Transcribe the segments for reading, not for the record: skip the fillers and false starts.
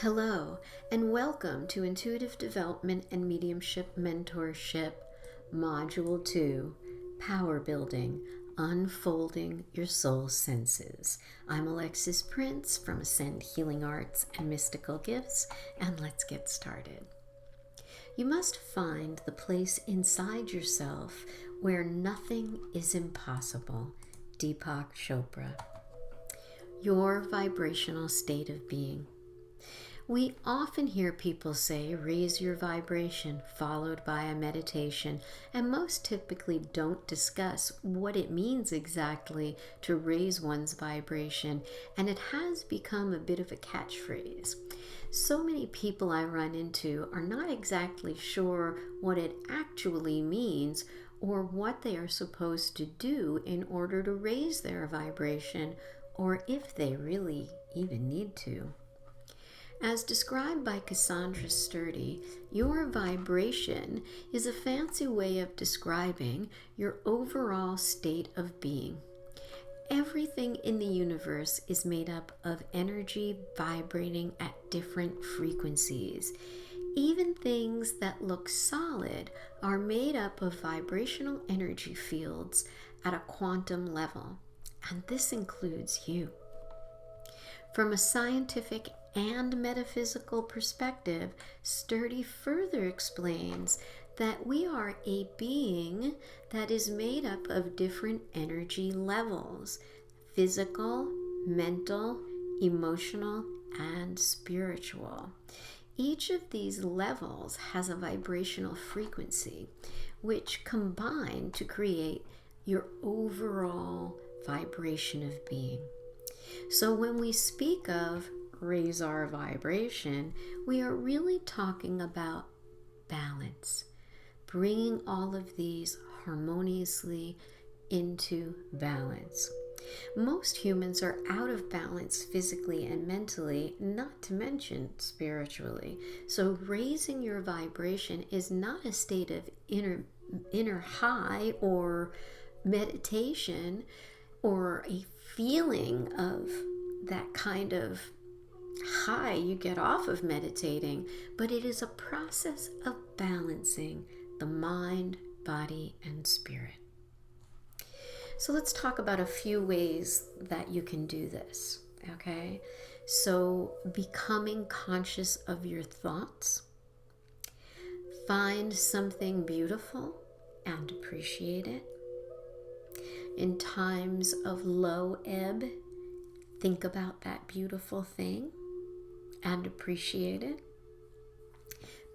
Hello, and welcome to Intuitive Development and Mediumship Mentorship Module 2, Power Building, Unfolding Your Soul Senses. I'm Alexis Prince from Ascend Healing Arts and Mystical Gifts, and let's get started. You must find the place inside yourself where nothing is impossible. Deepak Chopra. Your vibrational state of being. We often hear people say, raise your vibration, followed by a meditation, and most typically don't discuss what it means exactly to raise one's vibration, and it has become a bit of a catchphrase. So many people I run into are not exactly sure what it actually means or what they are supposed to do in order to raise their vibration, or if they really even need to. As described by Cassandra Sturdy, your vibration is a fancy way of describing your overall state of being. Everything in the universe is made up of energy vibrating at different frequencies. Even things that look solid are made up of vibrational energy fields at a quantum level, and this includes you. From a scientific and metaphysical perspective, Sturdy further explains that we are a being that is made up of different energy levels: physical, mental, emotional, and spiritual. Each of these levels has a vibrational frequency, which combine to create your overall vibration of being. So when we speak of raise our vibration, we are really talking about balance, bringing all of these harmoniously into balance. Most humans are out of balance physically and mentally, not to mention spiritually. So raising your vibration is not a state of inner high or meditation or a feeling of that kind of high you get off of meditating, but it is a process of balancing the mind, body, and spirit. So let's talk about a few ways that you can do this, okay? So becoming conscious of your thoughts. Find something beautiful and appreciate it. In times of low ebb, think about that beautiful thing and appreciate it.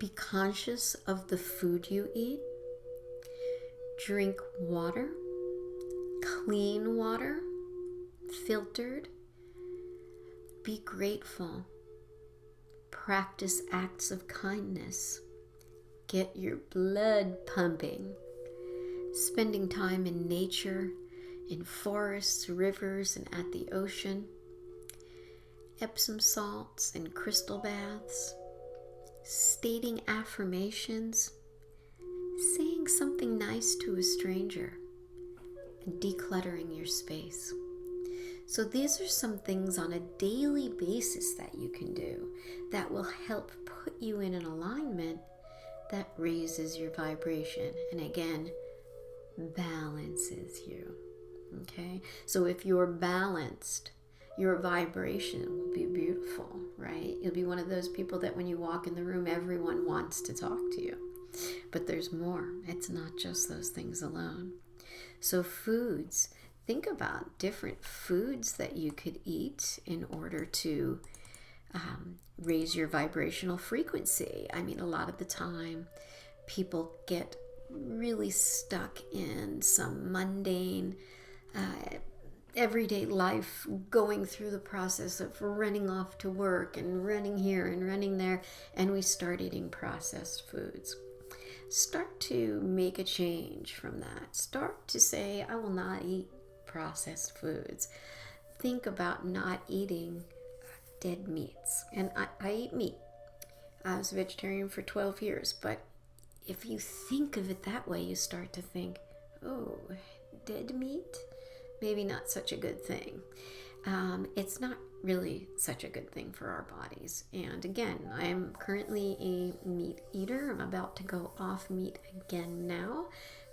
Be conscious of the food you eat. Drink water, clean water, filtered. Be grateful. Practice acts of kindness. Get your blood pumping. Spending time in nature, in forests, rivers, and at the ocean. Epsom salts and crystal baths. Stating affirmations. Saying something nice to a stranger. And decluttering your space. So these are some things on a daily basis that you can do that will help put you in an alignment that raises your vibration. And again, balances you. Okay, so if you're balanced, your vibration will be beautiful, right? You'll be one of those people that when you walk in the room, everyone wants to talk to you. But there's more. It's not just those things alone. So foods, think about different foods that you could eat in order to raise your vibrational frequency. I mean, a lot of the time people get really stuck in some mundane everyday life, going through the process of running off to work and running here and running there, and we start eating processed foods. Start to make a change from that. Start to say, I will not eat processed foods. Think about not eating dead meats. And I eat meat. I was a vegetarian for 12 years, but if you think of it that way, you start to think, oh, dead meat? Maybe not such a good thing. It's not really such a good thing for our bodies. And again, I'm currently a meat eater. I'm about to go off meat again now,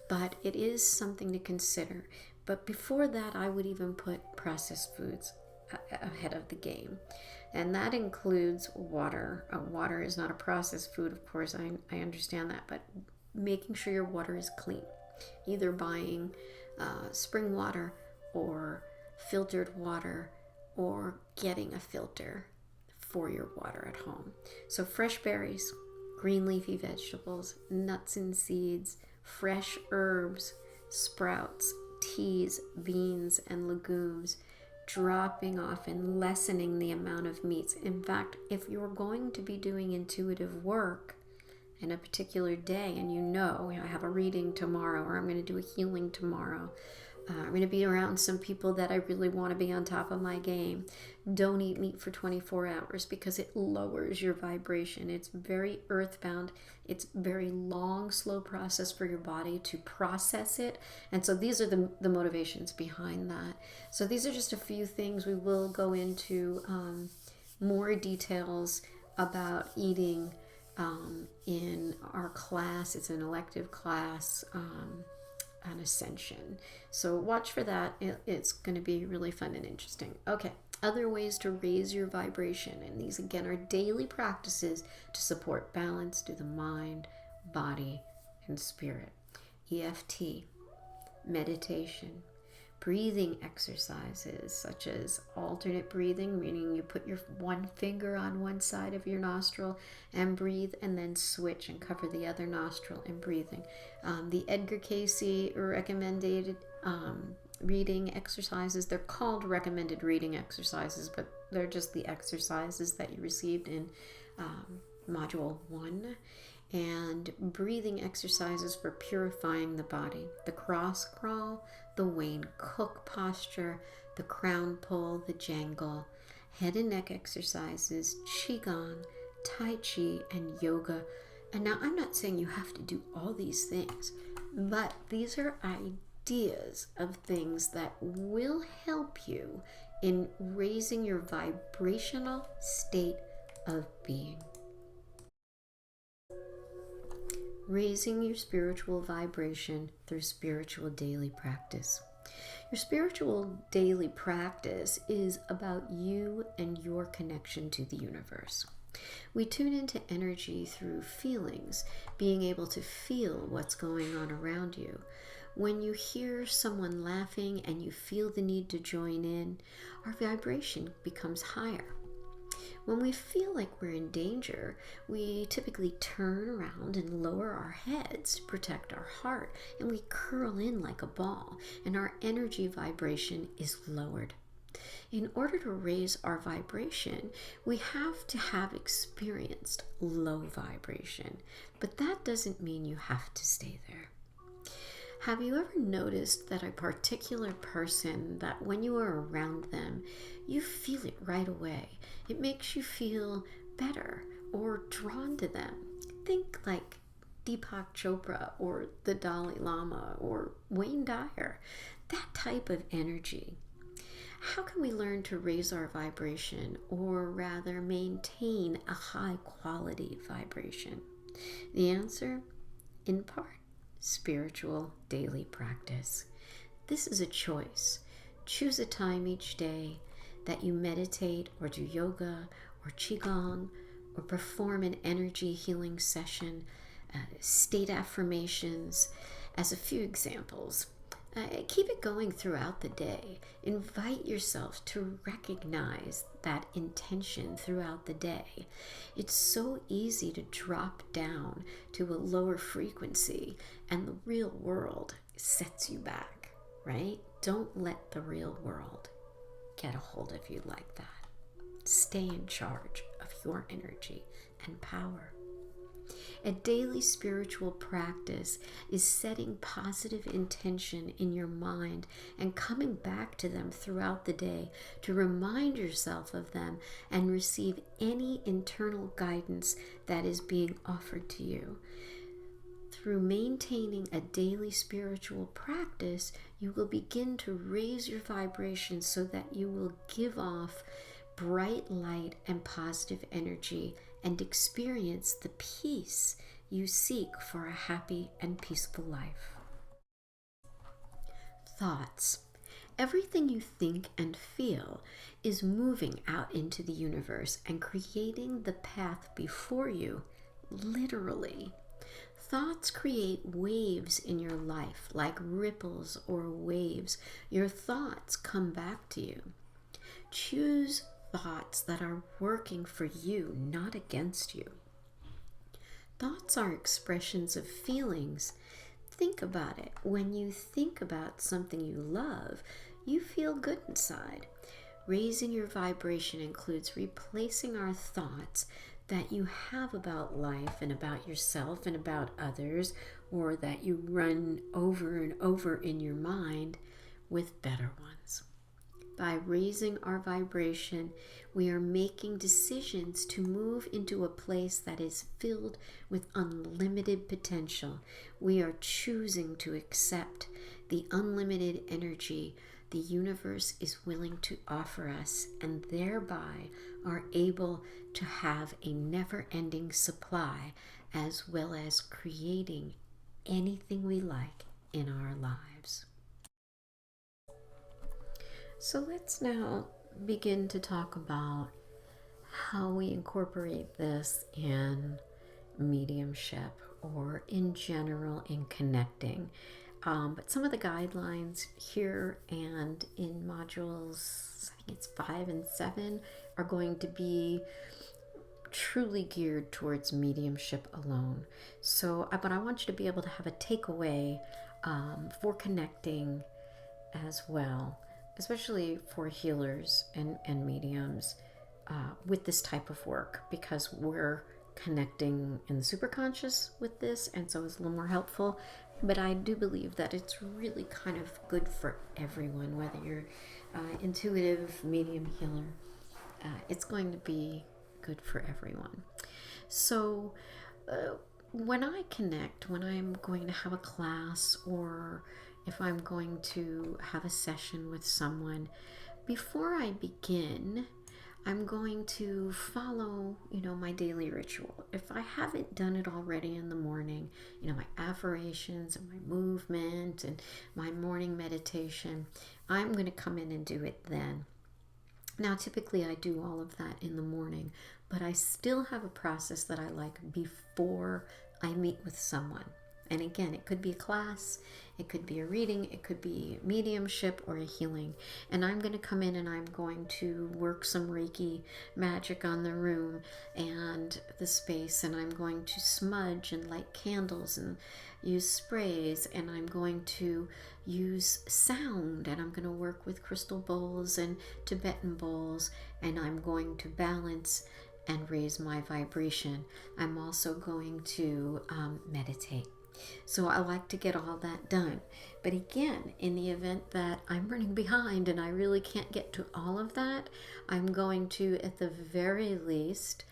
but it is something to consider. But before that, I would even put processed foods ahead of the game. And that includes water. Water is not a processed food, of course, I understand that, but making sure your water is clean. Either buying spring water or filtered water, or getting a filter for your water at home. So fresh berries, green leafy vegetables, nuts and seeds, fresh herbs, sprouts, teas, beans, and legumes, dropping off and lessening the amount of meats. In fact, if you're going to be doing intuitive work in a particular day, and you know, I have a reading tomorrow, or I'm going to do a healing tomorrow, I'm going to be around some people that I really want to be on top of my game. Don't eat meat for 24 hours because it lowers your vibration. It's very earthbound. It's very long, slow process for your body to process it. And so these are the motivations behind that. So these are just a few things. We will go into more details about eating in our class. It's an elective class on Ascension. So watch for that. It's going to be really fun and interesting. Okay, other ways to raise your vibration. And these again are daily practices to support balance to the mind, body, and spirit. EFT, meditation, breathing exercises such as alternate breathing, meaning you put your one finger on one side of your nostril and breathe, and then switch and cover the other nostril and breathing. The Edgar Cayce recommended reading exercises. They're called recommended reading exercises, but they're just the exercises that you received in Module 1. And breathing exercises for purifying the body. The cross crawl, the Wayne Cook posture, the crown pull, the jangle, head and neck exercises, qigong, tai chi, and yoga. And now I'm not saying you have to do all these things, but these are ideas of things that will help you in raising your vibrational state of being. Raising your spiritual vibration through spiritual daily practice. Your spiritual daily practice is about you and your connection to the universe. We tune into energy through feelings, being able to feel what's going on around you. When you hear someone laughing and you feel the need to join in, our vibration becomes higher. When we feel like we're in danger, we typically turn around and lower our heads to protect our heart, and we curl in like a ball, and our energy vibration is lowered. In order to raise our vibration, we have to have experienced low vibration, but that doesn't mean you have to stay there. Have you ever noticed that a particular person, that when you are around them, you feel it right away? It makes you feel better or drawn to them. Think like Deepak Chopra or the Dalai Lama or Wayne Dyer, that type of energy. How can we learn to raise our vibration, or rather maintain a high quality vibration? The answer, in part, spiritual daily practice. This is a choice. Choose a time each day that you meditate or do yoga or qigong or perform an energy healing session, state affirmations, as a few examples. Keep it going throughout the day. Invite yourself to recognize that intention throughout the day. It's so easy to drop down to a lower frequency, and the real world sets you back, right? Don't let the real world get a hold of you like that. Stay in charge of your energy and power. A daily spiritual practice is setting positive intention in your mind and coming back to them throughout the day to remind yourself of them and receive any internal guidance that is being offered to you. Through maintaining a daily spiritual practice, you will begin to raise your vibration so that you will give off bright light and positive energy and experience the peace you seek for a happy and peaceful life. Thoughts. Everything you think and feel is moving out into the universe and creating the path before you, literally. Thoughts create waves in your life, like ripples or waves. Your thoughts come back to you. Choose thoughts that are working for you, not against you. Thoughts are expressions of feelings. Think about it. When you think about something you love, you feel good inside. Raising your vibration includes replacing our thoughts that you have about life and about yourself and about others, or that you run over and over in your mind, with better ones. By raising our vibration, we are making decisions to move into a place that is filled with unlimited potential. We are choosing to accept the unlimited energy the universe is willing to offer us, and thereby are able to have a never-ending supply, as well as creating anything we like in our lives. So let's now begin to talk about how we incorporate this in mediumship, or in general in connecting. But some of the guidelines here and in modules, I think it's 5 and 7, are going to be truly geared towards mediumship alone. So, but I want you to be able to have a takeaway for connecting as well, especially for healers and mediums with this type of work, because we're connecting in the superconscious with this, and so it's a little more helpful. But I do believe that it's really kind of good for everyone, whether you're intuitive, medium, healer. It's going to be good for everyone. So when I connect, when I'm going to have a class, or if I'm going to have a session with someone, before I begin, I'm going to follow, my daily ritual. If I haven't done it already in the morning, my affirmations and my movement and my morning meditation, I'm going to come in and do it then. Now, typically I do all of that in the morning, but I still have a process that I like before I meet with someone. And again, it could be a class, it could be a reading, it could be mediumship or a healing. And I'm going to come in and I'm going to work some Reiki magic on the room and the space. And I'm going to smudge and light candles and use sprays. And I'm going to use sound. And I'm going to work with crystal bowls and Tibetan bowls. And I'm going to balance and raise my vibration. I'm also going to meditate. So I like to get all that done. But again, in the event that I'm running behind and I really can't get to all of that, I'm going to, at the very least,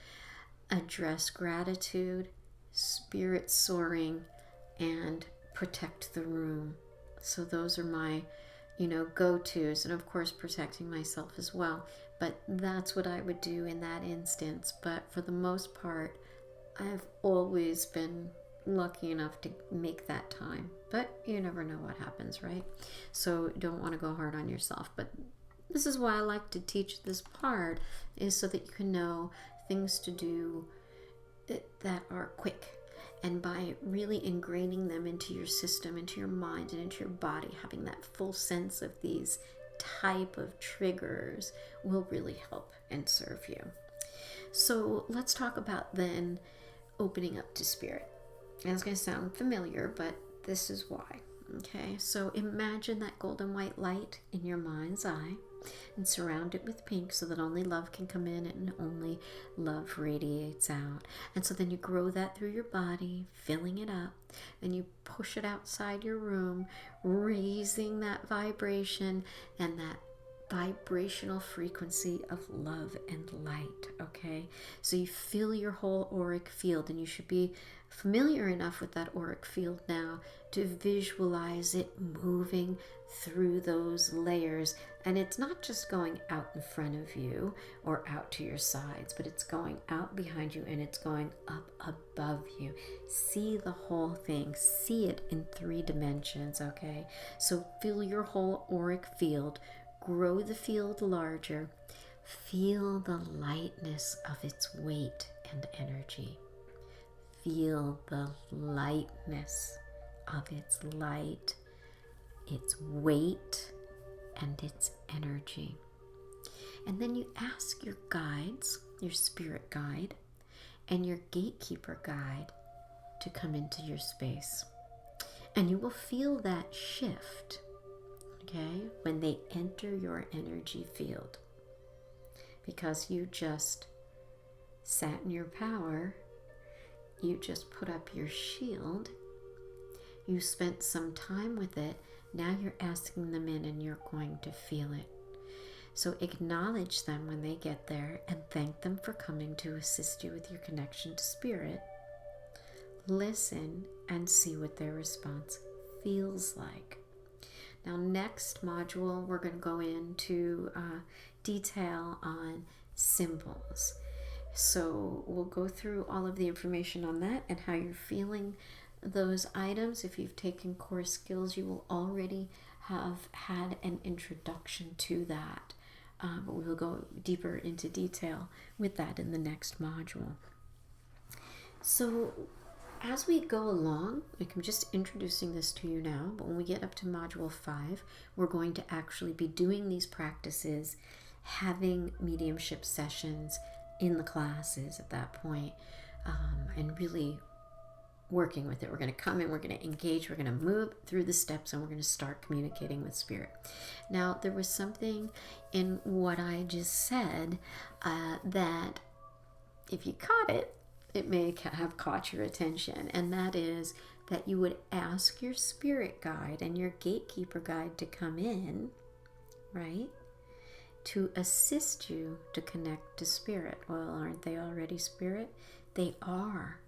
address gratitude, spirit soaring, and protect the room. So those are my, go-tos, and of course protecting myself as well. But that's what I would do in that instance. But for the most part, I've always been lucky enough to make that time, but you never know what happens, right? So don't want to go hard on yourself. But this is why I like to teach this part, is so that you can know things to do that are quick. And by really ingraining them into your system, into your mind, and into your body, having that full sense of these type of triggers will really help and serve you. So let's talk about then opening up to spirit. And it's going to sound familiar, but this is why. Okay, so imagine that golden white light in your mind's eye and surround it with pink so that only love can come in and only love radiates out. And so then you grow that through your body, filling it up, and you push it outside your room, raising that vibration and that vibrational frequency of love and light. Okay, so you fill your whole auric field, and you should be familiar enough with that auric field now to visualize it moving through those layers. And it's not just going out in front of you or out to your sides, but it's going out behind you and it's going up above you. See the whole thing. See it in 3 dimensions, okay? So feel your whole auric field. Grow the field larger. Feel the lightness of its weight and energy. Feel the lightness of its light, its weight, and its energy. And then you ask your guides, your spirit guide, and your gatekeeper guide to come into your space. And you will feel that shift, okay, when they enter your energy field. Because you just sat in your power, you just put up your shield, you spent some time with it, now you're asking them in and you're going to feel it. So acknowledge them when they get there and thank them for coming to assist you with your connection to spirit. Listen and see what their response feels like. Now, next module, we're going to go into detail on symbols. So we'll go through all of the information on that and how you're feeling those items. If you've taken core skills, you will already have had an introduction to that. But we will go deeper into detail with that in the next module. So as we go along, like I'm just introducing this to you now, but when we get up to module 5, we're going to actually be doing these practices, having mediumship sessions in the classes at that point, and really working with it. We're going to come in, we're going to engage, we're going to move through the steps, and we're going to start communicating with spirit. Now, there was something in what I just said that if you caught it, it may have caught your attention, and that is that you would ask your spirit guide and your gatekeeper guide to come in, right, to assist you to connect to spirit. Well, aren't they already spirit? They are,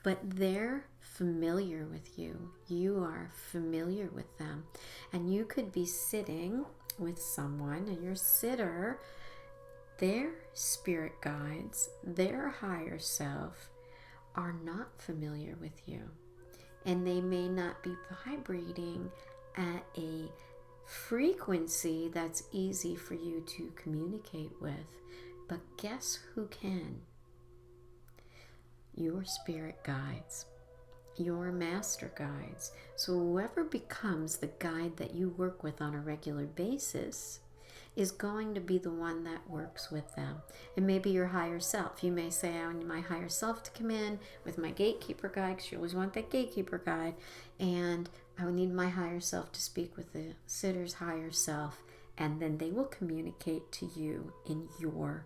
but they're familiar with you. You are familiar with them, and you could be sitting with someone, and your sitter, their spirit guides, their higher self, are not familiar with you. And they may not be vibrating at a frequency that's easy for you to communicate with. But guess who can? Your spirit guides, your master guides. So whoever becomes the guide that you work with on a regular basis is going to be the one that works with them. It may be your higher self. You may say, I need my higher self to come in with my gatekeeper guide, because you always want that gatekeeper guide, and I would need my higher self to speak with the sitter's higher self, and then they will communicate to you in your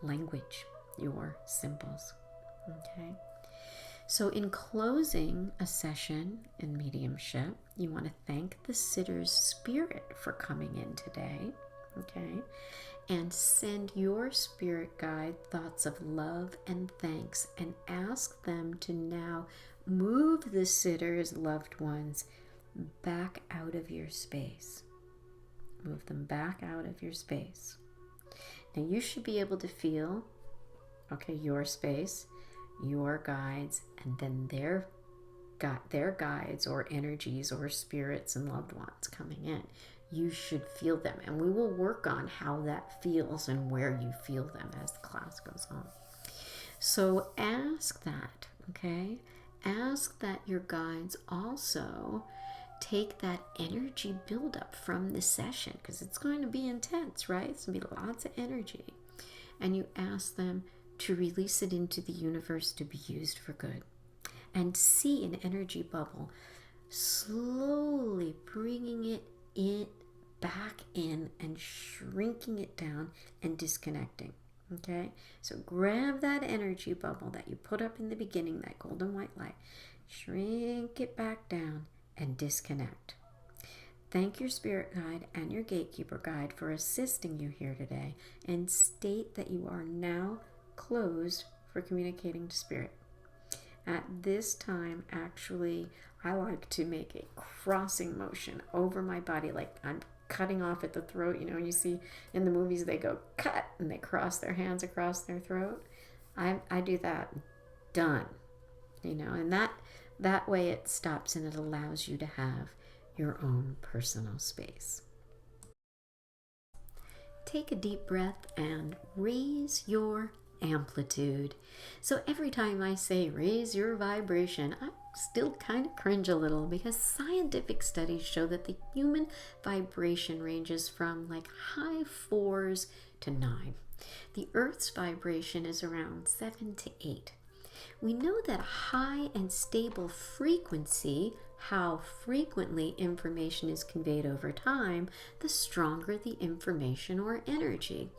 language, your symbols. Okay? So in closing a session in mediumship, you want to thank the sitter's spirit for coming in today. Okay, and send your spirit guide thoughts of love and thanks, and ask them to now move the sitter's loved ones back out of your space. Move them back out of your space. Now you should be able to feel, okay, your space, your guides, and then their guides or energies or spirits and loved ones coming in. You should feel them, and we will work on how that feels and where you feel them as the class goes on. So ask that, okay? Ask that your guides also take that energy buildup from the session, because it's going to be intense, right? It's going to be lots of energy. And you ask them to release it into the universe to be used for good. And see an energy bubble slowly bringing it back in and shrinking it down and disconnecting. Okay, so grab that energy bubble that you put up in the beginning, that golden white light, shrink it back down and disconnect. Thank your spirit guide and your gatekeeper guide for assisting you here today, and state that you are now closed for communicating to spirit. At this time, actually, I like to make a crossing motion over my body, like I'm cutting off at the throat. You know, you see in the movies they go cut and they cross their hands across their throat. I do that. Done. You know, and that way it stops and it allows you to have your own personal space. Take a deep breath and raise your amplitude. So every time I say raise your vibration, I still kind of cringe a little because scientific studies show that the human vibration ranges from like high 4s to 9. The Earth's vibration is around 7 to 8. We know that high and stable frequency, how frequently information is conveyed over time, the stronger the information or energy.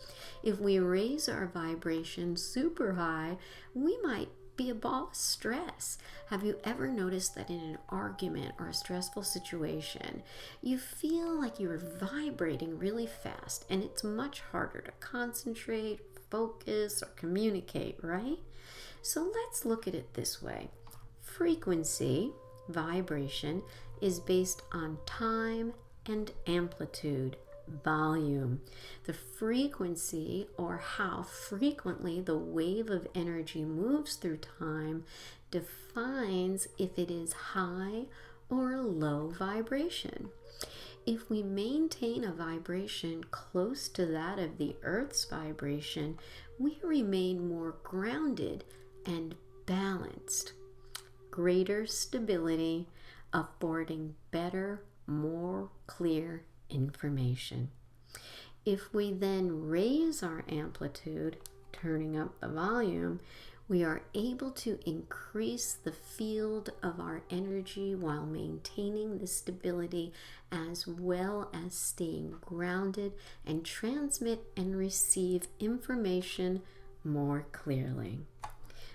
If we raise our vibration super high, we might be a ball of stress. Have you ever noticed that in an argument or a stressful situation, you feel like you're vibrating really fast and it's much harder to concentrate, focus, or communicate, right? So let's look at it this way. Frequency, vibration, is based on time and amplitude, volume. The frequency, or how frequently the wave of energy moves through time, defines if it is high or low vibration. If we maintain a vibration close to that of the Earth's vibration, we remain more grounded and balanced. Greater stability, affording better, more clear information. If we then raise our amplitude, turning up the volume, we are able to increase the field of our energy while maintaining the stability as well as staying grounded and transmit and receive information more clearly.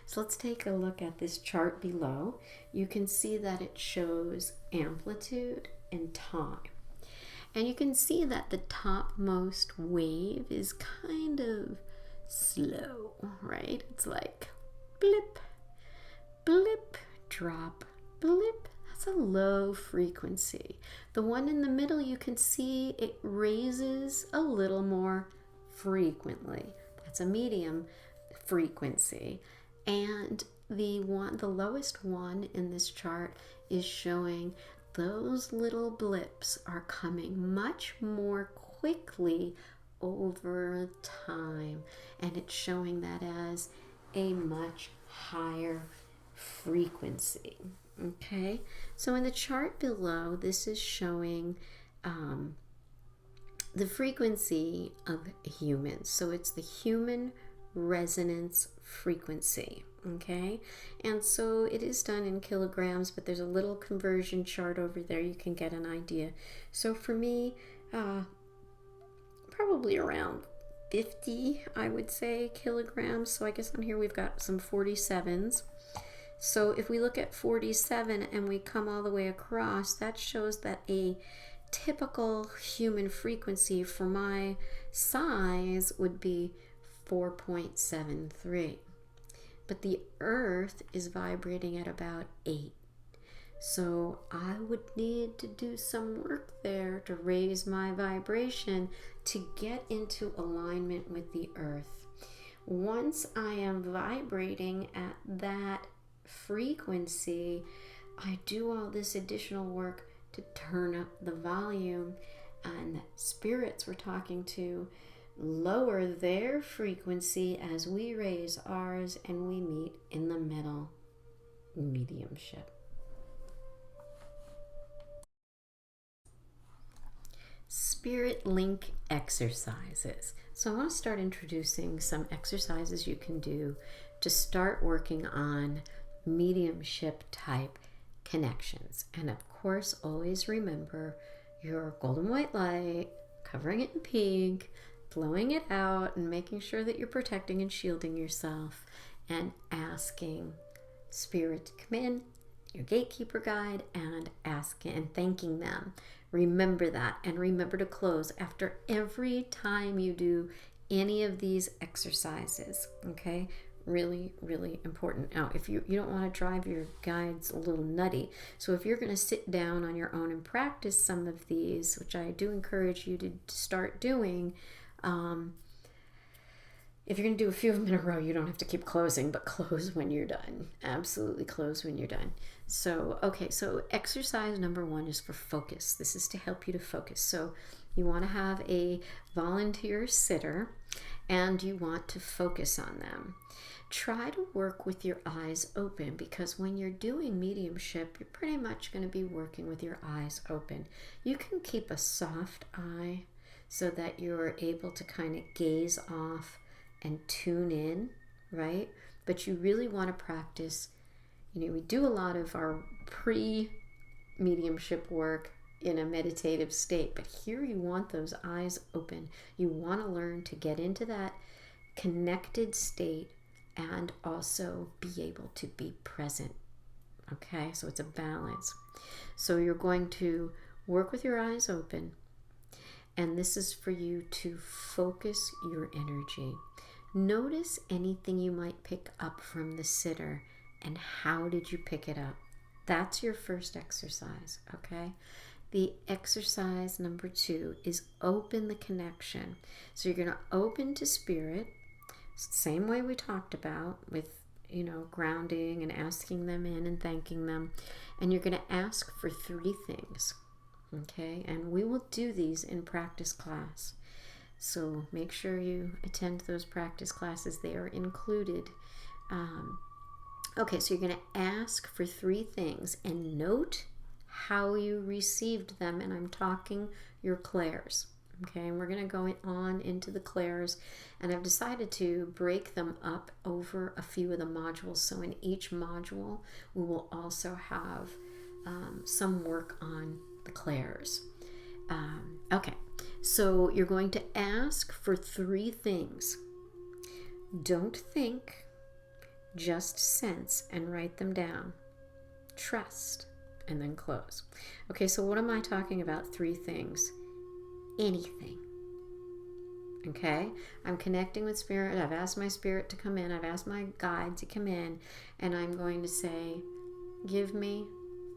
So let's take a look at this chart below. You can see that it shows amplitude and time. And you can see that the topmost wave is kind of slow, right? It's like blip, blip, drop, blip. That's a low frequency. The one in the middle, you can see it raises a little more frequently. That's a medium frequency. And the lowest one in this chart is showing those little blips are coming much more quickly over time, and it's showing that as a much higher frequency. Okay, so in the chart below, this is showing the frequency of humans. So it's the human resonance frequency. Okay, and so it is done in kilograms, but there's a little conversion chart over there you can get an idea. So for me, probably around 50, I would say, kilograms. So I guess on here we've got some 47s. So if we look at 47 and we come all the way across, that shows that a typical human frequency for my size would be 4.73. But the Earth is vibrating at about 8. So I would need to do some work there to raise my vibration to get into alignment with the Earth. Once I am vibrating at that frequency, I do all this additional work to turn up the volume, and spirits we're talking to lower their frequency as we raise ours, and we meet in the middle, mediumship. Spirit link exercises. So I want to start introducing some exercises you can do to start working on mediumship type connections. And of course, always remember your golden white light, covering it in pink, blowing it out, and making sure that you're protecting and shielding yourself, and asking Spirit to come in, your gatekeeper guide, and asking and thanking them. Remember that, and remember to close after every time you do any of these exercises. Okay, Really, really important. Now, if you don't want to drive your guides a little nutty, so if you're going to sit down on your own and practice some of these, which I do encourage you to start doing, if you're going to do a few of them in a row, you don't have to keep closing, but close when you're done. Absolutely close when you're done. So, okay, so exercise number 1 is for focus. This is to help you to focus. So you want to have a volunteer sitter and you want to focus on them. Try to work with your eyes open, because when you're doing mediumship, you're pretty much going to be working with your eyes open. You can keep a soft eye so that you're able to kind of gaze off and tune in, right? But you really want to practice, we do a lot of our pre-mediumship work in a meditative state, but here you want those eyes open. You want to learn to get into that connected state and also be able to be present. Okay, so it's a balance. So you're going to work with your eyes open, and this is for you to focus your energy. Notice anything you might pick up from the sitter, and how did you pick it up? That's your first exercise, okay? The exercise number 2 is open the connection. So you're going to open to spirit, same way we talked about with, grounding and asking them in and thanking them. And you're going to ask for 3 things, okay? And we will do these in practice class. So make sure you attend those practice classes. They are included. Okay, so you're going to ask for 3 things and note how you received them. And I'm talking your clairs. Okay, and we're going to go on into the clairs. And I've decided to break them up over a few of the modules. So in each module, we will also have some work on the clairs. Okay, so you're going to ask for 3 things. Don't think, just sense and write them down. Trust, and then close. Okay, so what am I talking about? 3 things. Anything. Okay, I'm connecting with spirit. I've asked my spirit to come in. I've asked my guide to come in, and I'm going to say, give me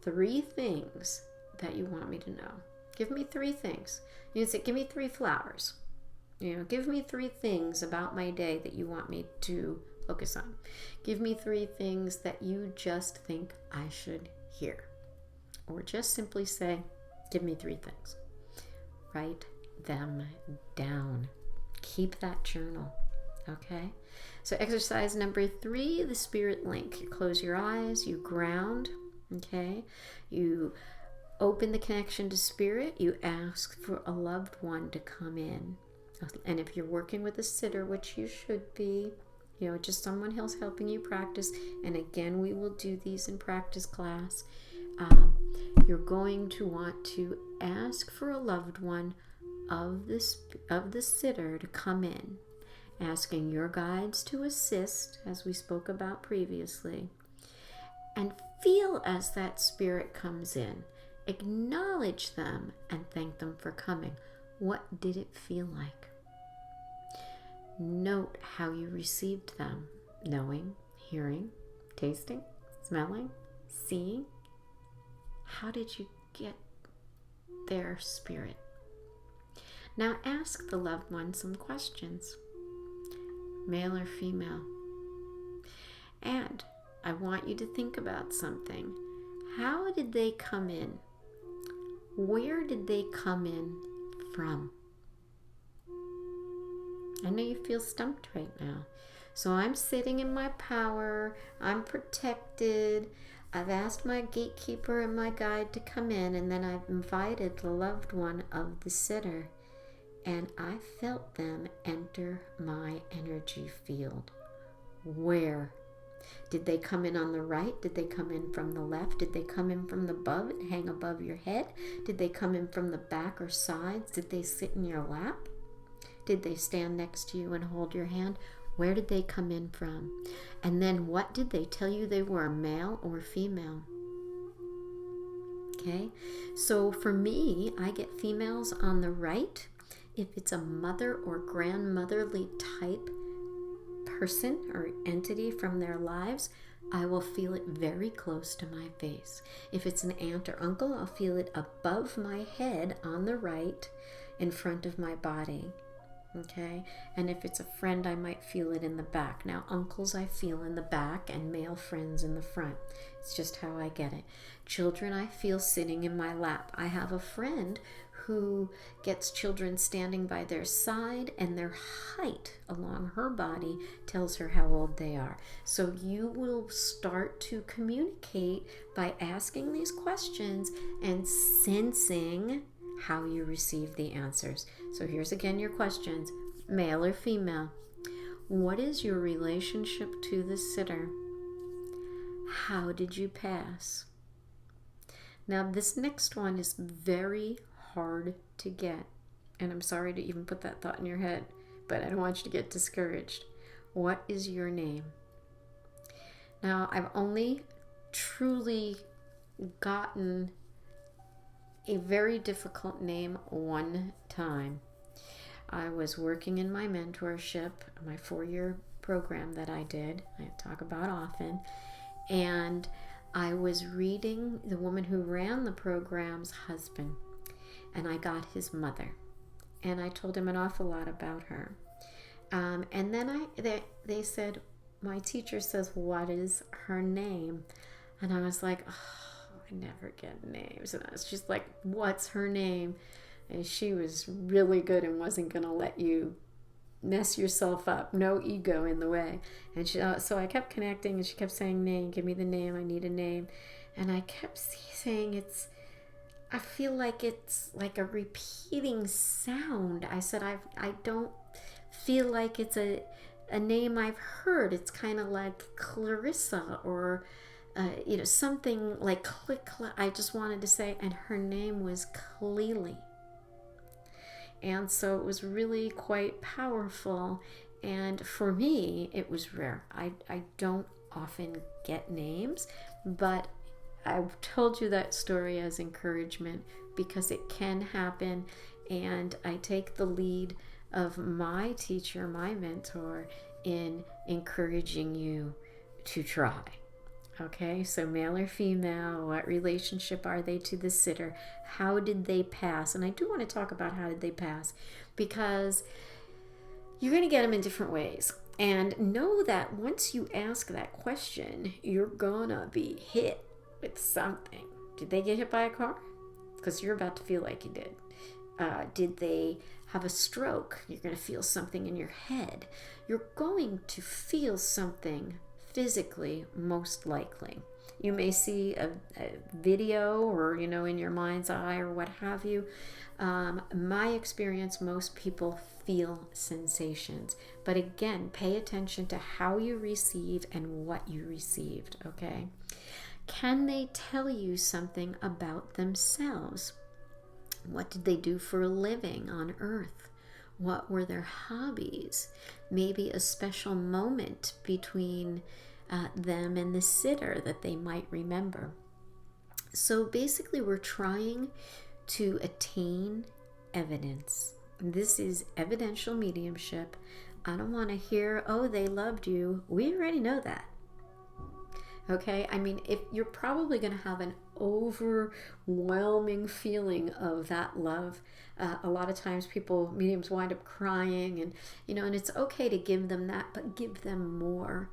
3 things that you want me to know. Give me 3 things. You can say, give me 3 flowers. Give me 3 things about my day that you want me to focus on. Give me 3 things that you just think I should hear. Or just simply say, give me 3 things. Write them down. Keep that journal. Okay? So exercise number 3, the spirit link. You close your eyes, you ground. Okay? You open the connection to spirit. You ask for a loved one to come in. And if you're working with a sitter, which you should be, just someone else helping you practice. And again, we will do these in practice class. You're going to want to ask for a loved one of the sitter to come in, asking your guides to assist, as we spoke about previously, and feel as that spirit comes in. Acknowledge them and thank them for coming. What did it feel like? Note how you received them. Knowing, hearing, tasting, smelling, seeing. How did you get their spirit? Now ask the loved one some questions, male or female. And I want you to think about something. How did they come in? Where did they come in from? I know you feel stumped right now. So I'm sitting in my power. I'm protected. I've asked my gatekeeper and my guide to come in, and then I've invited the loved one of the sitter, and I felt them enter my energy field. Where? Did they come in on the right? Did they come in from the left? Did they come in from the above and hang above your head? Did they come in from the back or sides? Did they sit in your lap? Did they stand next to you and hold your hand? Where did they come in from? And then what did they tell you they were, male or female? Okay, so for me, I get females on the right. If it's a mother or grandmotherly type person or entity from their lives, I will feel it very close to my face. If it's an aunt or uncle, I'll feel it above my head on the right in front of my body. Okay, and if it's a friend, I might feel it in the back. Now, uncles I feel in the back and male friends in the front. It's just how I get it. Children I feel sitting in my lap. I have a friend who gets children standing by their side, and their height along her body tells her how old they are. So you will start to communicate by asking these questions and sensing how you receive the answers. So here's again your questions. Male or female? What is your relationship to the sitter? How did you pass? Now this next one is very hard to get, and I'm sorry to even put that thought in your head, but I don't want you to get discouraged. What is your name? Now, I've only truly gotten a very difficult name one time. I was working in my mentorship, my 4-year program that I did, I talk about often, and I was reading the woman who ran the program's husband, and I got his mother, and I told him an awful lot about her. And then they said, my teacher says, what is her name? And I was like, oh, I never get names. And I was just like, what's her name? And she was really good and wasn't going to let you mess yourself up. No ego in the way. And so I kept connecting, and she kept saying, name, give me the name. I need a name. And I kept saying, I feel like it's like a repeating sound. I said, I don't feel like it's a name I've heard. It's kind of like Clarissa or something like click. I just wanted to say, and her name was Cleely. And so it was really quite powerful. And for me, it was rare. I don't often get names, but I've told you that story as encouragement because it can happen. And I take the lead of my teacher, my mentor, in encouraging you to try. Okay, so male or female, what relationship are they to the sitter? How did they pass? And I do want to talk about how did they pass, because you're going to get them in different ways. And know that once you ask that question, you're going to be hit with something. Did they get hit by a car? Because you're about to feel like you did. Did they have a stroke? You're going to feel something in your head. You're going to feel something physically, most likely. You may see a video or, in your mind's eye or what have you. My experience, most people feel sensations. But again, pay attention to how you receive and what you received, okay? Can they tell you something about themselves? What did they do for a living on earth? What were their hobbies? Maybe a special moment between them and the sitter that they might remember. So basically, we're trying to attain evidence. This is evidential mediumship. I don't want to hear, oh, they loved you. We already know that. Okay, I mean, if you're probably going to have an overwhelming feeling of that love. A lot of times mediums wind up crying, and and it's okay to give them that, but give them more.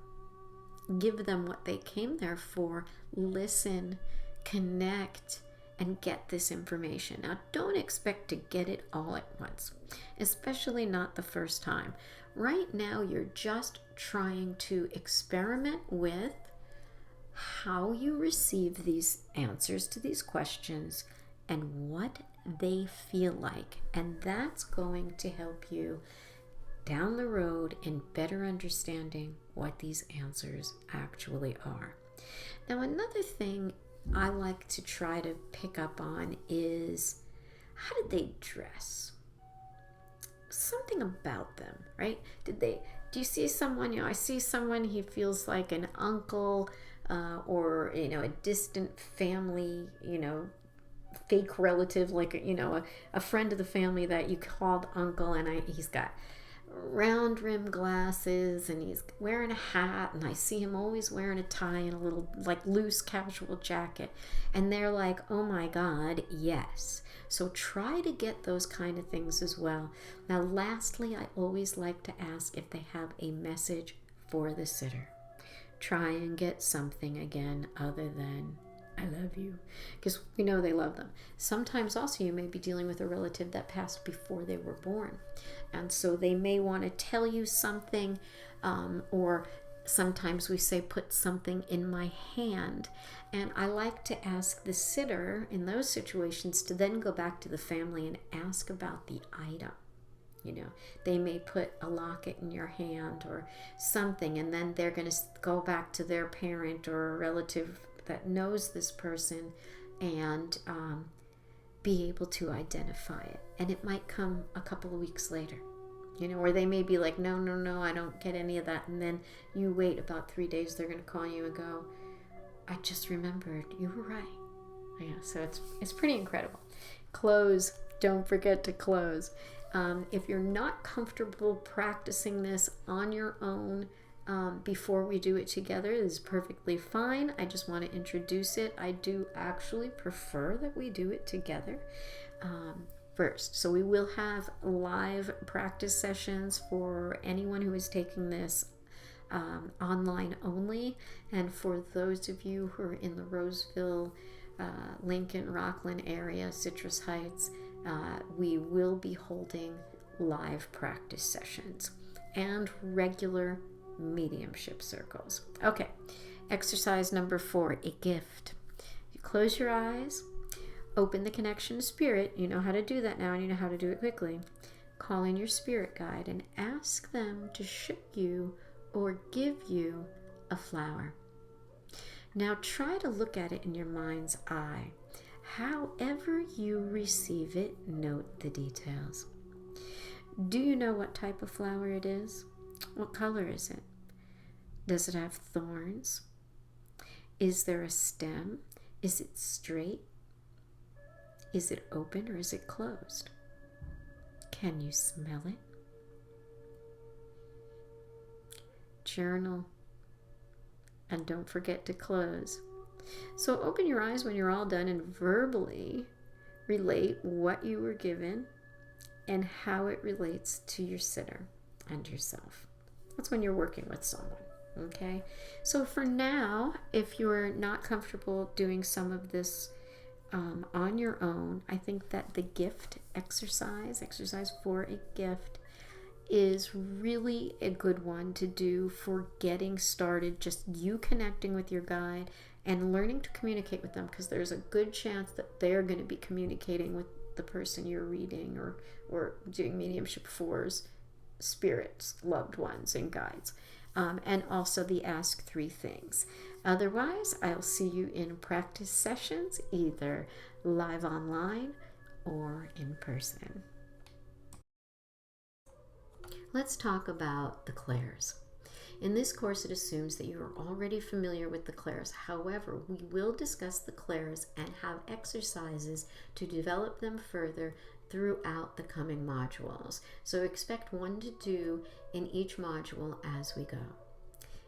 Give them what they came there for. Listen, connect, and get this information. Now, don't expect to get it all at once, especially not the first time. Right now, you're just trying to experiment with how you receive these answers to these questions and what they feel like. And that's going to help you down the road in better understanding what these answers actually are. Now, another thing I like to try to pick up on is, how did they dress? Something about them, right? Do you see someone, I see someone, he feels like an uncle, or a distant family, fake relative, like a friend of the family that you called uncle, and he's got round rim glasses, and he's wearing a hat, and I see him always wearing a tie and a little like loose casual jacket, and they're like, oh my God, yes. So try to get those kind of things as well. Now lastly, I always like to ask if they have a message for the sitter. Try and get something again other than I love you, because we know they love them. Sometimes also you may be dealing with a relative that passed before they were born, and so they may want to tell you something, or sometimes we say put something in my hand, and I like to ask the sitter in those situations to then go back to the family and ask about the item. They may put a locket in your hand or something, and then they're going to go back to their parent or a relative that knows this person and be able to identify it. And it might come a couple of weeks later, or they may be like, no, I don't get any of that. And then you wait about 3 days, they're going to call you and go, I just remembered, you were right. Yeah, so it's pretty incredible. Close. Don't forget to close. If you're not comfortable practicing this on your own before we do it together, it is perfectly fine. I just want to introduce it. I do actually prefer that we do it together first. So we will have live practice sessions for anyone who is taking this online only. And for those of you who are in the Roseville, Lincoln, Rockland area, Citrus Heights, we will be holding live practice sessions and regular mediumship circles. Okay, exercise number 4, a gift. You close your eyes, open the connection to spirit. You know how to do that now, and you know how to do it quickly. Call in your spirit guide and ask them to ship you or give you a flower. Now try to look at it in your mind's eye. However you receive it, note the details. Do you know what type of flower it is? What color is it? Does it have thorns? Is there a stem? Is it straight? Is it open or is it closed? Can you smell it? Journal. And don't forget to close. So open your eyes when you're all done and verbally relate what you were given and how it relates to your sitter and yourself. That's when you're working with someone, okay? So for now, if you're not comfortable doing some of this on your own, I think that the gift exercise 4, a gift, is really a good one to do for getting started, just you connecting with your guide and learning to communicate with them, because there's a good chance that they're going to be communicating with the person you're reading or doing mediumship for's spirits, loved ones, and guides. And also the ask 3 things. Otherwise, I'll see you in practice sessions, either live online or in person. Let's talk about the clairs. In this course, it assumes that you are already familiar with the clairs. However, we will discuss the clairs and have exercises to develop them further throughout the coming modules. So expect 1 to 2 in each module as we go.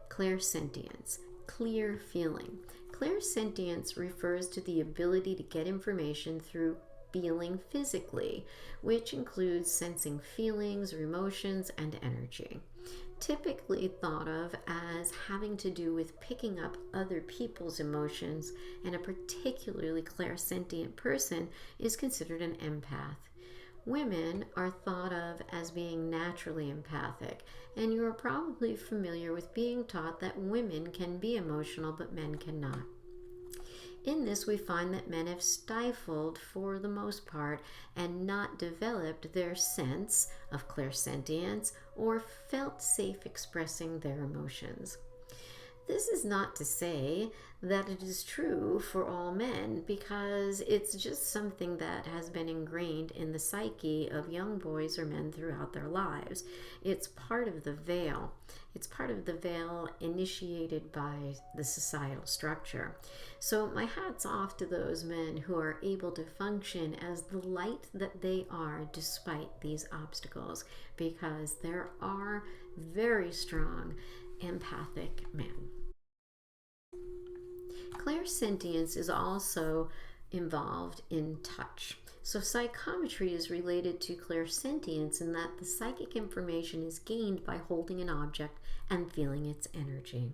Clairsentience, clear feeling. Clairsentience refers to the ability to get information through feeling physically, which includes sensing feelings or emotions and energy. Typically thought of as having to do with picking up other people's emotions, and a particularly clairsentient person is considered an empath. Women are thought of as being naturally empathic, and you are probably familiar with being taught that women can be emotional but men cannot. In this, we find that men have stifled, for the most part, and not developed their sense of clairsentience or felt safe expressing their emotions. This is not to say that it is true for all men, because it's just something that has been ingrained in the psyche of young boys or men throughout their lives. It's part of the veil. It's part of the veil initiated by the societal structure. So my hat's off to those men who are able to function as the light that they are despite these obstacles, because there are very strong empathic men. Clairsentience is also involved in touch. So psychometry is related to clairsentience in that the psychic information is gained by holding an object and feeling its energy.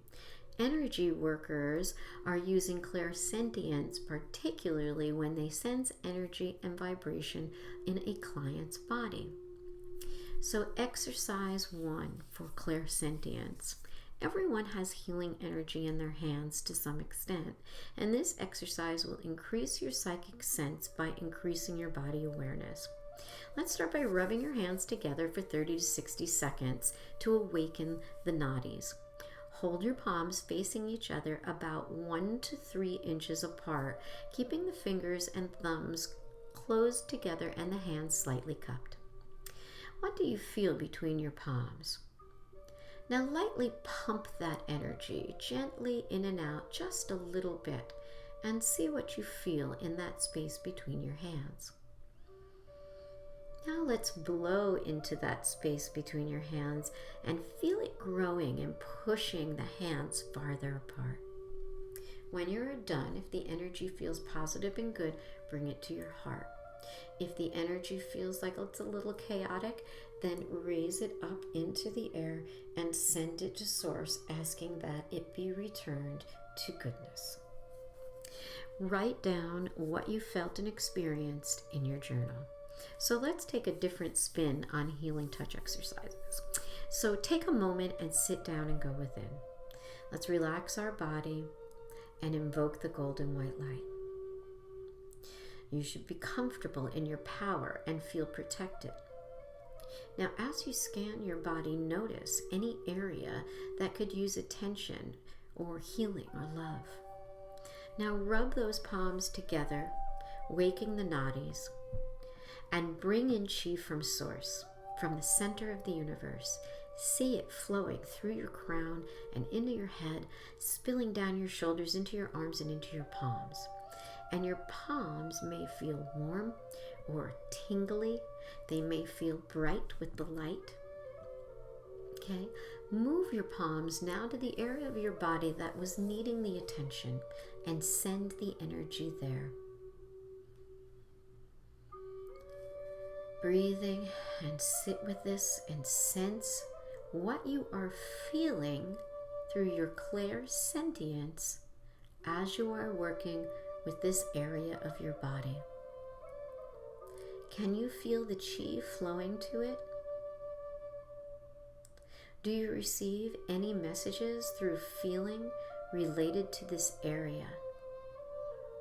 Energy workers are using clairsentience particularly when they sense energy and vibration in a client's body. So exercise 1 for clairsentience. Everyone has healing energy in their hands to some extent, and this exercise will increase your psychic sense by increasing your body awareness. Let's start by rubbing your hands together for 30 to 60 seconds to awaken the nadis. Hold your palms facing each other about 1 to 3 inches apart, keeping the fingers and thumbs closed together and the hands slightly cupped. What do you feel between your palms? Now lightly pump that energy gently in and out just a little bit, and see what you feel in that space between your hands. Now let's blow into that space between your hands and feel it growing and pushing the hands farther apart. When you're done, if the energy feels positive and good, bring it to your heart. If the energy feels like it's a little chaotic, then raise it up into the air and send it to Source, asking that it be returned to goodness. Write down what you felt and experienced in your journal. So let's take a different spin on healing touch exercises. So take a moment and sit down and go within. Let's relax our body and invoke the golden white light. You should be comfortable in your power and feel protected. Now, as you scan your body, notice any area that could use attention or healing or love. Now, rub those palms together, waking the nadis, and bring in chi from Source, from the center of the universe. See it flowing through your crown and into your head, spilling down your shoulders, into your arms, and into your palms. And your palms may feel warm or tingly. They may feel bright with the light. Okay, move your palms now to the area of your body that was needing the attention and send the energy there. Breathing, and sit with this and sense what you are feeling through your clairsentience as you are working with this area of your body. Can you feel the chi flowing to it? Do you receive any messages through feeling related to this area?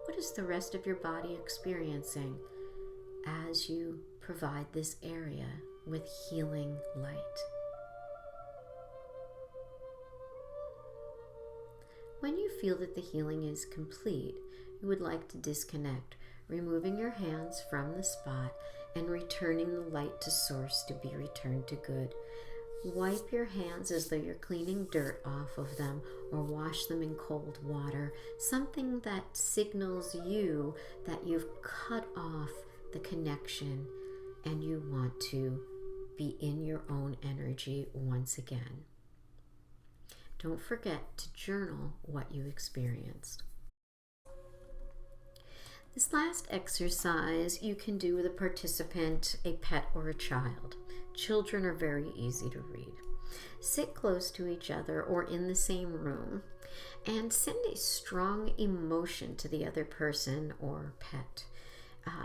What is the rest of your body experiencing as you provide this area with healing light? When you feel that the healing is complete, you would like to disconnect, removing your hands from the spot and returning the light to Source to be returned to good. Wipe your hands as though you're cleaning dirt off of them, or wash them in cold water, something that signals you that you've cut off the connection and you want to be in your own energy once again. Don't forget to journal what you experienced. This last exercise you can do with a participant, a pet, or a child. Children are very easy to read. Sit close to each other or in the same room and send a strong emotion to the other person or pet,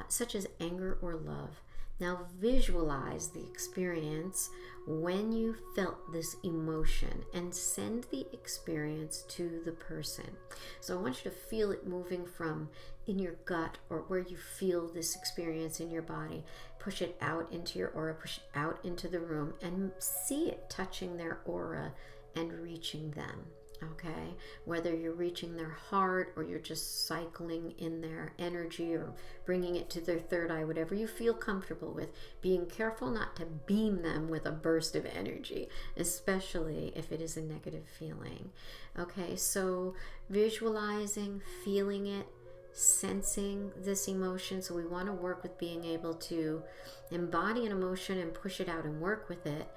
such as anger or love. Now visualize the experience when you felt this emotion and send the experience to the person. So I want you to feel it moving from in your gut or where you feel this experience in your body. Push it out into your aura, push it out into the room, and see it touching their aura and reaching them. Okay, whether you're reaching their heart or you're just cycling in their energy or bringing it to their third eye, whatever you feel comfortable with, being careful not to beam them with a burst of energy, especially if it is a negative feeling. Okay, so visualizing, feeling it, sensing this emotion. So we want to work with being able to embody an emotion and push it out and work with it,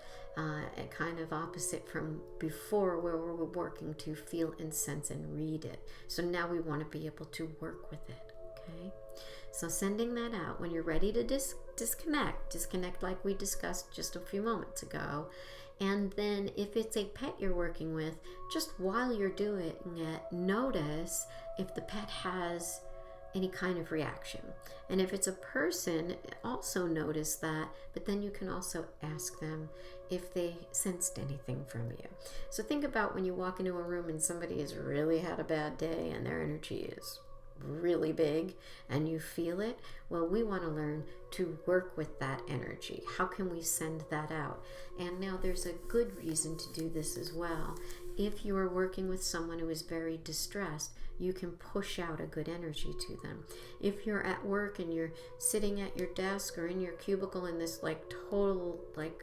kind of opposite from before, where we were working to feel and sense and read it. So now we want to be able to work with it. Okay, so sending that out. When you're ready to disconnect like we discussed just a few moments ago. And then if it's a pet you're working with, just while you're doing it, notice if the pet has any kind of reaction. And if it's a person, also notice that, but then you can also ask them if they sensed anything from you. So think about when you walk into a room and somebody has really had a bad day and their energy is really big and you feel it. Well, we want to learn to work with that energy. How can we send that out? And now there's a good reason to do this as well. If you are working with someone who is very distressed, you can push out a good energy to them. If you're at work and you're sitting at your desk or in your cubicle and this total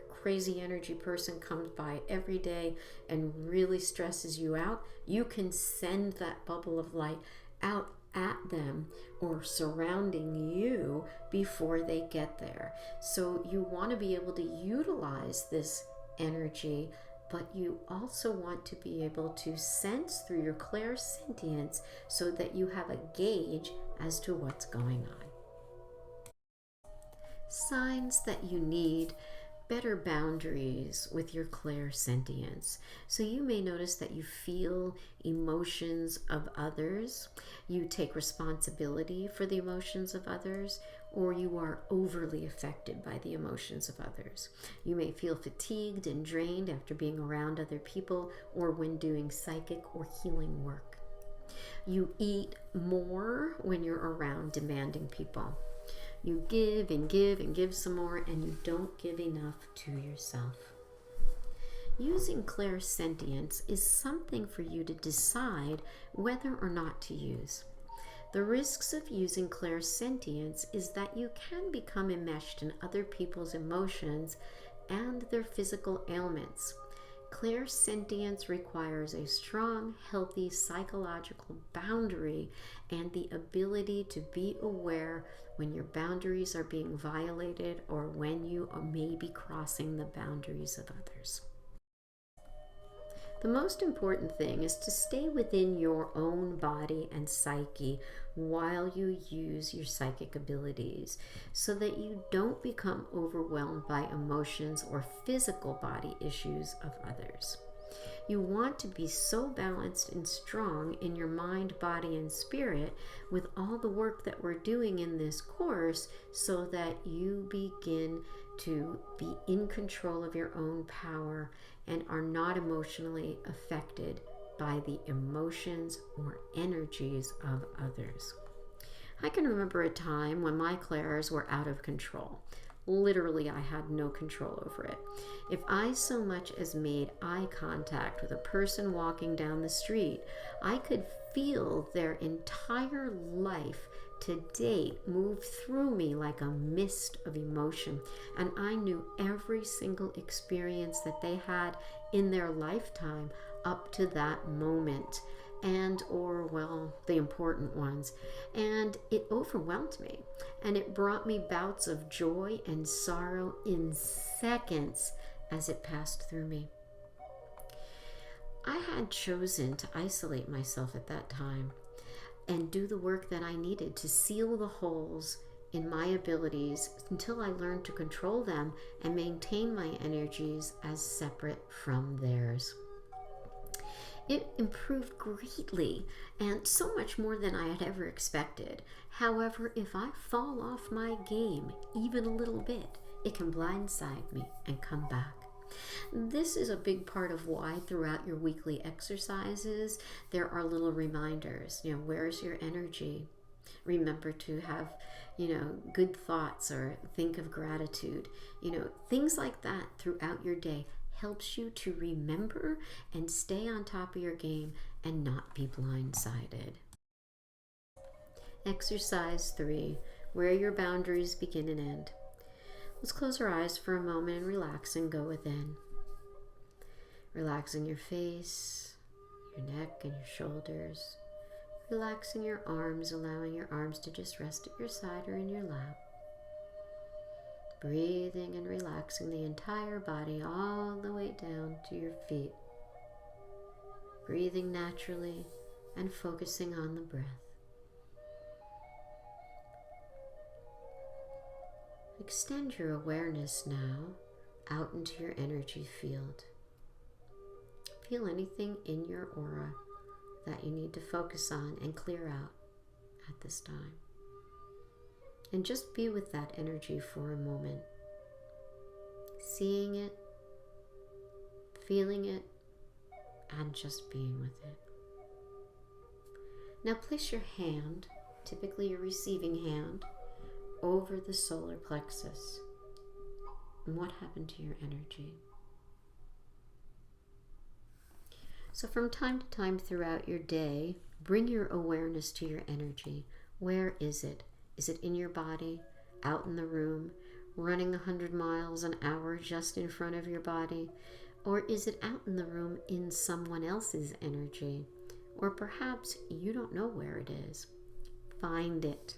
crazy energy person comes by every day and really stresses you out, you can send that bubble of light out at them or surrounding you before they get there. So you want to be able to utilize this energy, but you also want to be able to sense through your clairsentience so that you have a gauge as to what's going on. Signs that you need better boundaries with your clairsentience. So you may notice that you feel emotions of others, you take responsibility for the emotions of others, or you are overly affected by the emotions of others. You may feel fatigued and drained after being around other people or when doing psychic or healing work. You eat more when you're around demanding people. You give and give and give some more, and you don't give enough to yourself. Using clairsentience is something for you to decide whether or not to use. The risks of using clairsentience is that you can become enmeshed in other people's emotions and their physical ailments. Clairsentience requires a strong, healthy psychological boundary and the ability to be aware when your boundaries are being violated or when you may be crossing the boundaries of others. The most important thing is to stay within your own body and psyche while you use your psychic abilities so that you don't become overwhelmed by emotions or physical body issues of others. You want to be so balanced and strong in your mind, body, and spirit with all the work that we're doing in this course so that you begin to be in control of your own power and are not emotionally affected by the emotions or energies of others. I can remember a time when my clairs were out of control. Literally, I had no control over it. If I so much as made eye contact with a person walking down the street, I could feel their entire life to date move through me like a mist of emotion. And I knew every single experience that they had in their lifetime up to that moment. The important ones. And it overwhelmed me. And it brought me bouts of joy and sorrow in seconds as it passed through me. I had chosen to isolate myself at that time and do the work that I needed to seal the holes in my abilities until I learned to control them and maintain my energies as separate from theirs. It improved greatly, and so much more than I had ever expected. However, if I fall off my game even a little bit, it can blindside me and come back. This is a big part of why throughout your weekly exercises, there are little reminders. Where's your energy? Remember to have, good thoughts or think of gratitude. Things like that throughout your day helps you to remember and stay on top of your game and not be blindsided. Exercise 3, where your boundaries begin and end. Let's close our eyes for a moment and relax and go within. Relaxing your face, your neck and your shoulders. Relaxing your arms, allowing your arms to just rest at your side or in your lap. Breathing and relaxing the entire body all the way down to your feet. Breathing naturally and focusing on the breath. Extend your awareness now out into your energy field. Feel anything in your aura that you need to focus on and clear out at this time. And just be with that energy for a moment. Seeing it, feeling it, and just being with it. Now place your hand, typically your receiving hand, over the solar plexus. And what happened to your energy? So from time to time throughout your day, bring your awareness to your energy. Where is it? Is it in your body, out in the room, running 100 miles an hour just in front of your body? Or is it out in the room in someone else's energy? Or perhaps you don't know where it is. Find it.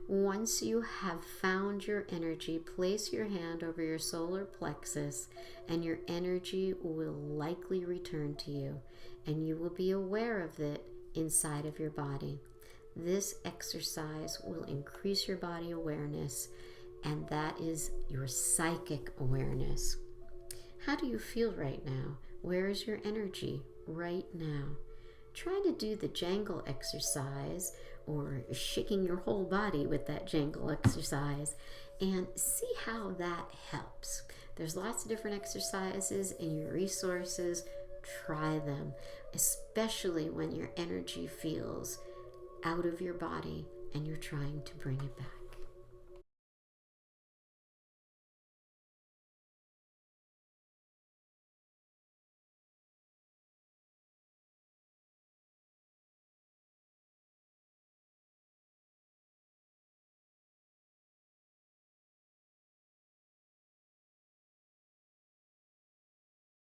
Once you have found your energy, place your hand over your solar plexus and your energy will likely return to you, and you will be aware of it inside of your body. This exercise will increase your body awareness, and that is your psychic awareness. How do you feel right now? Where is your energy right now? Try to do the jangle exercise, or shaking your whole body with that jangle exercise, and see how that helps. There's lots of different exercises in your resources. Try them, especially when your energy feels out of your body and you're trying to bring it back.